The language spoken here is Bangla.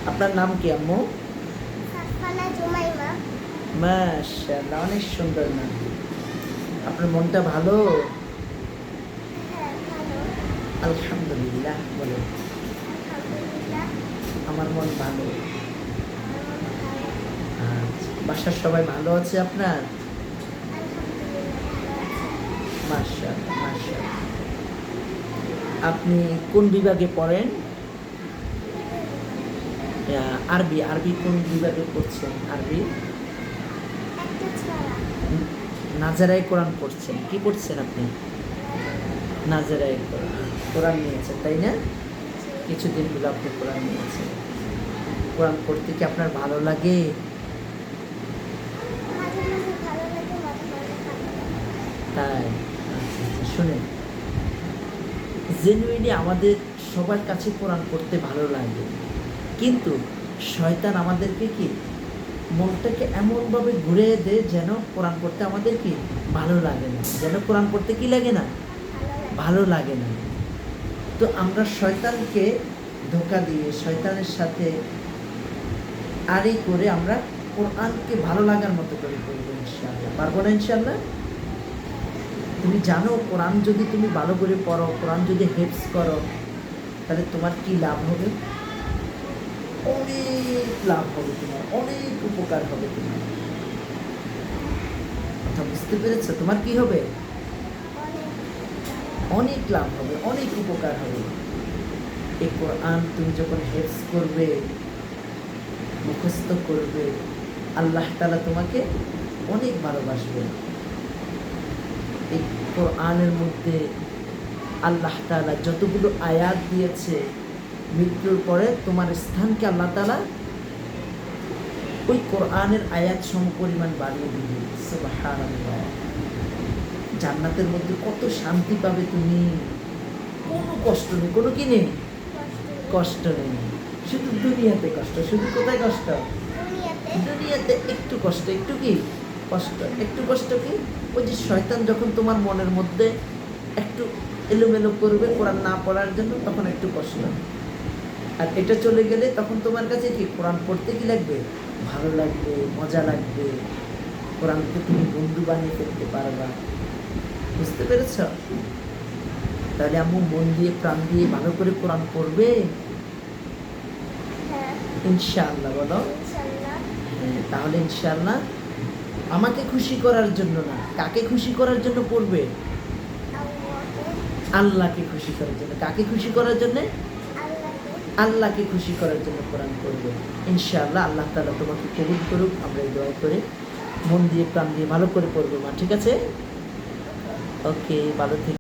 আপনার নাম কি আম্মু? সাফানা জুমাইমা। মাশাআল্লাহ, অনেক সুন্দর নাম। আপনার মনটা ভালো? হ্যাঁ, ভালো। আলহামদুলিল্লাহ বলেন। আলহামদুলিল্লাহ। আমার মন ভালো। আমার মন ভালো। আচ্ছা, বাসার সবাই ভালো আছে আপনার? আলহামদুলিল্লাহ, ভালো আছে। মাশাআল্লাহ, মাশাআল্লাহ। আপনি কোন বিভাগে পড়েন? আরবি। আরবি কোন বিভাগে পড়ছেন? আরবি একটা ছড়া। নাজারায় কোরআন পড়ছেন। কি পড়ছেন আপনি? নাজারায় কোরআন নিয়েছেন, তাই না? কিছুদিন হলো আপনি কোরআন নিয়েছেন। কোরআন পড়তে কি আপনার ভালো লাগে? মাঝে মাঝে ভালো লাগে, মাঝে মাঝে ভালো লাগে। তাই? আচ্ছা, আচ্ছা, শুনেন, জেনুইনলি আমাদের সবার কাছে কোরআন পড়তে ভালো লাগে, কিন্তু শয়তান আমাদেরকে কি মনটাকে এমনভাবে ঘুরে দেয় যেন কোরআন পড়তে আমাদের কি ভালো লাগে না, যেন কোরআন পড়তে কি লাগে না, ভালো লাগে না। তো আমরা শয়তানকে ধোঁকা দিয়ে শয়তানের সাথে আড়ি করে আমরা কোরআনকে ভালো লাগার মতো করে পড়বো ইনশাআল্লাহ। পারবো না ইনশাআল্লাহ? তুমি জানো কোরআন যদি তুমি ভালো করে পড়ো, কোরআন যদি হেফজ করো, তাহলে তোমার কি লাভ হবে? অনেক লাভ হবে, তোমার অনেক উপকার হবে। তোমার কথা বুঝতে পেরেছো? তোমার কি হবে? অনেক লাভ হবে, অনেক উপকার হবে। এই কোরআন তুমি যখন হেফজ করবে, মুখস্থ করবে, আল্লাহ তাআলা তোমাকে অনেক ভালোবাসবে। এই কোরআনের মধ্যে আল্লাহ তাআলা যতগুলো আয়াত দিয়েছে, মৃত্যুর পরে তোমার স্থানকে আল্লাহ তাআলা ওই কোরআনের আয়াত সমপরিমাণ বাড়িয়ে দিবে। সুবহানাল্লাহ। জান্নাতের মধ্যে কত শান্তি পাবে তুমি, কোনো কষ্ট নেই, কোনো কি নেই, কষ্ট নেই। শুধু দুনিয়াতে কষ্ট, শুধু কোথায় কষ্ট? দুনিয়াতে একটু কষ্ট, একটু কি কষ্ট, একটু কষ্ট কি ওই যে শয়তান যখন তোমার মনের মধ্যে একটু এলোমেলো করবে কোরআন না পড়ার জন্য, তখন একটু কষ্ট। আর এটা চলে গেলে তখন তোমার কাছে কি কোরআন পড়তে কি লাগবে, ভালো লাগবে, মজা লাগবে। কোরআনকে তুমি বন্ধু বানিয়ে ফেলতে পারবা। বুঝতে পেরেছ? তাহলে আম্মু মন দিয়ে প্রাণ দিয়ে ভালো করে কোরআন পড়বে ইনশাআল্লাহ। বলো হ্যাঁ। তাহলে ইনশাআল্লাহ আমাকে খুশি করার জন্য না, কাকে খুশি করার জন্য পড়বে? আল্লাহকে খুশি করার জন্য। কাকে খুশি করার জন্য? আল্লাহকে খুশি করার জন্য কোরআন পড়বে ইনশাআল্লাহ। আল্লাহ তাআলা তোমাকে কবুল করুক, আমরা এই দোয়া করে মন দিয়ে প্রাণ দিয়ে ভালো করে পড়বো মা। ঠিক আছে? ওকে, ভালো থেকে